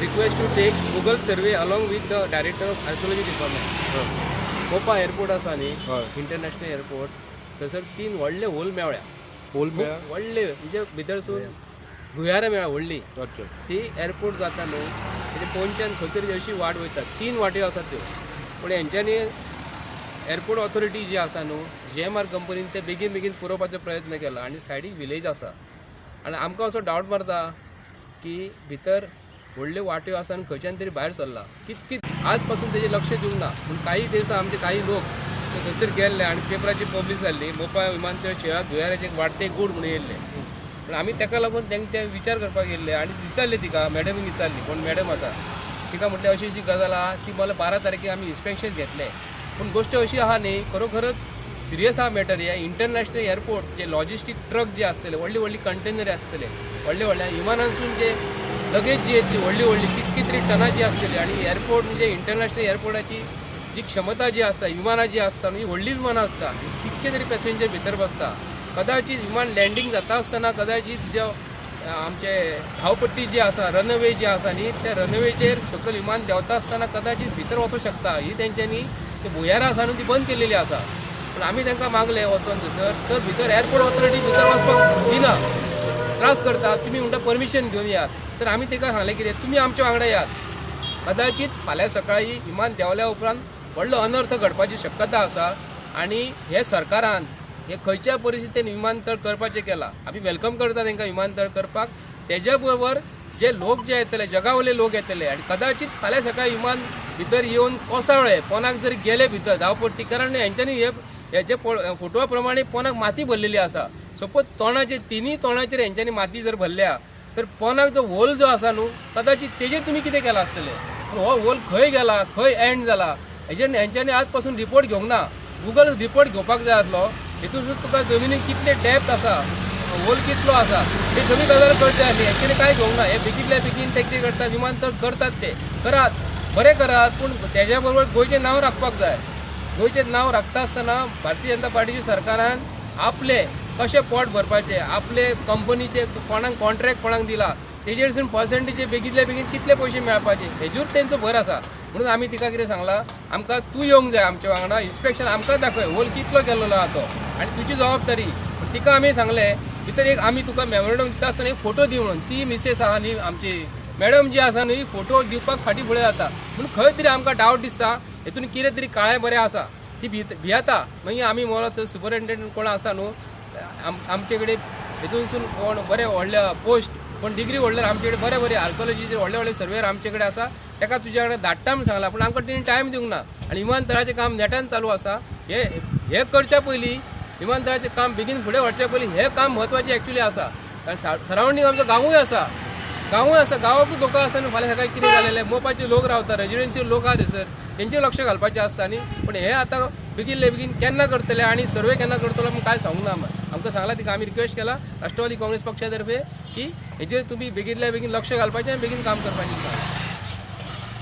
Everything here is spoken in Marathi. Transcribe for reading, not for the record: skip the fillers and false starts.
request to take Google survey along with the director of archaeology department. मोपा एअरपोर्ट आसा न्ही, इंटरनॅशनल एअरपोर्ट, थंयसर 3 व्हडले होल मेळ्ळ्या. व्हडले म्हणजे भितरसून भुयारां मेळ्ळ्या व्हडली. ती एअरपोर्ट जाता न्हू, म्हणजे पोंच्यान खंय तरी अशी वाट वयता. 3 वाट्यो आसात त्यो. पूण हेंच्यांनी एअरपोर्ट ऑथॉरिटी जी आसा न्हू, GMR कंपनीन ते बेगीन बेगीन पुरोवपाचो प्रयत्न केला आनी सायडीक विलेज आसा. आनी आमकां असो डावट मारता की भितर व्हडल्यो वाट्यो आसा आनी खंयच्यान तरी भायर सरला. कितकी आज पासून तेजेर लक्ष दिवंक ना. पूण काही दिवसां आमचे काही लोक थंयसर गेल्ले आनी पेपराची पब्लीश जाल्ली. मोपा विमानतळ शेळा भुयाराचे वाडते गूड म्हणून येयल्ले. पूण आमी ताका लागून तेंचे विचार करपाक गेल्ले आनी विचारले तिका, मॅडमीक विचारली, कोण मॅडम आसा तिका म्हटलें अशी अशी गजाल आहा. ती मला 12 तारखेक आमी इन्स्पेक्शन घेतले. पूण गोश्ट अशी आहा न्ही, खरोखरच सिरियस आहा मॅटर. हे इंटरनॅशनल एअरपोर्ट जे लॉजिस्टीक ट्रक जे आसतले, व्हडली व्हडली कंटेनर आसतले, व्हडल्या विमानांसून जे लगेज जी येतली व्हडली व्हडली कितकी तरी टनाची आसतली. आनी एअरपोर्ट म्हणजे इंटरनॅशनल एअरपोर्टाची जी क्षमता जी आसता, विमानां जी आसता न्ही, व्हडली विमानां आसता, कितके तरी पॅसेंजर भितर बसता. कदाचित विमान लँडींग जाता आसतना कदाचित जो आमचे धांवपट्टी जी आसा, रनवे जी आसा न्ही, त्या रनवेचेर सकयल विमान देंवता आसतना कदाचित भितर वचूंक शकता. ही तेंच्यांनी ते भुयारां आसा न्हू ती बंद केलेली आसा. पूण आमी तांकां मागलें वचोन थंयसर, तर भितर एअरपोर्ट ऑथॉरिटी भितर वचपाक दिना, त्रास करता. तुमी म्हणटा परमिशन घेवन यात. तर आमी ताका सांगलें कितें, तुमी आमच्या वांगडा यात. कदाचित फाल्यां सकाळीं विमान देंवल्या उपरांत व्हडलो अनर्थ घडपाची शक्यता आसा. आनी हे सरकारान हे खंयच्या परिस्थितीन विमानतळ करपाचें केलां. आमी वेलकम करता तांकां विमानतळ करपाक. तेज्या बरोबर जे लोक जे येतले, जगावले लोक येतले आनी कदाचित फाल्यां सकाळीं विमान भितर येवन कोसळ्ळे, पोनाक जर गेले भितर धांवपट्टी, कारण हेंच्यांनी हे जे फोटवा प्रमाणे पोनाक माती भरलेली आसा. सपोज तोंडाचेर, तिनूय तोंडाचेर हेंच्यांनी माती जर भरल्या, तर पोनाक जो होल जो आसा न्हू, कदाचित तेजेर तुमी कितें केलां आसतलें. पूण हो होल खंय गेला, खंय एंड जाला, हेंच्यांनी आज पासून रिपोर्ट घेवंक ना. गुगल रिपोर्ट घेवपाक जाय आसलो. हितून तुका जमिनीक कितले डेप्थ आसा, होल कितलो आसा, हे सगळी गजाल कळटा आसली. हेंच्यांनी काय घेवंक ना. हे बेगीतल्या बेगीन ते कितें करतात, विमानतळ करतात, ते करात, बरें करात. पूण तेज्या बरोबर गोंयचें नांव राखपाक जाय. गोंयचें नांव राखता आसतना भारतीय जनता पार्टीच्या सरकारान आपले कशें पोट भरपाचें, आपले कंपनीचे कोणाक कॉन्ट्रॅक्ट कोणाक दिला, तेजेरसून पर्संटेज बेगीतल्या बेगीन कितले पयशे मेळपाचे, हेजेर तेंचो भर आसा. म्हणून आमी तिका कितें सांगलां, आमकां तूं येवंक जाय आमच्या वांगडा, इन्स्पेक्शन आमकां दाखय, होल कितलो केल्लो आहा तो, आनी तुजी जबाबदारी. तिका आमी सांगलें भितर एक आमी तुका मेमोरंडम दिता आसतना एक फोटो दी म्हणून. ती मिसेस आहा न्ही आमची मॅडम जी आसा न्ही, फोटो दिवपाक फाटीं फुडें जाता. म्हणून खंय तरी आमकां डावट दिसता हितून कितें तरी काळें बरें आसा. ती भियेता. मागीर आमी म्हणलो थंय सुपरिटेंडंट कोण आसा न्हू आमचे कडेन, हितूनसून कोण बरे व्हडले पोस्ट, पण डिग्री व्हडल्यार आमचे कडेन बरे बरे आर्किओलॉजीचे व्हडले व्हडले सर्वेयर आमचे कडेन आसा. ताका तुज्या कडेन धाडटा म्हूण सांगला. पूण आमकां तेणी टायम दिवंक ना. आनी विमानतळाचें काम नेटान चालू आसा. हे करच्या पयलीं, विमानतळाचें काम बेगीन फुडें व्हरच्या पयलीं हें काम म्हत्वाचें एक्चुली आसा. कारण सरावंडींग आमचो गांवूय आसा, गांवाकूय धोका आसा न्हू. फाल्यां सकाळीं कितें जालेलें, मोपाचे लोक रावता, रेजिडेन्शियल लोक आहा थंयसर, तेंचेर लक्ष घालपाचें आसता न्ही. पूण हे आतां बेगिनले बेगीन केन्ना करतले आनी सर्वे केन्ना करतलो म्हूण कांय सांगूंक ना. आमकां सांगला, तिका आमी रिक्वेस्ट केला राष्ट्रवादी काँग्रेस पक्षा तर्फे की हेजेर तुमी बेगिनल्या बेगीन लक्ष घालपाचें आनी बेगीन काम करपाचें.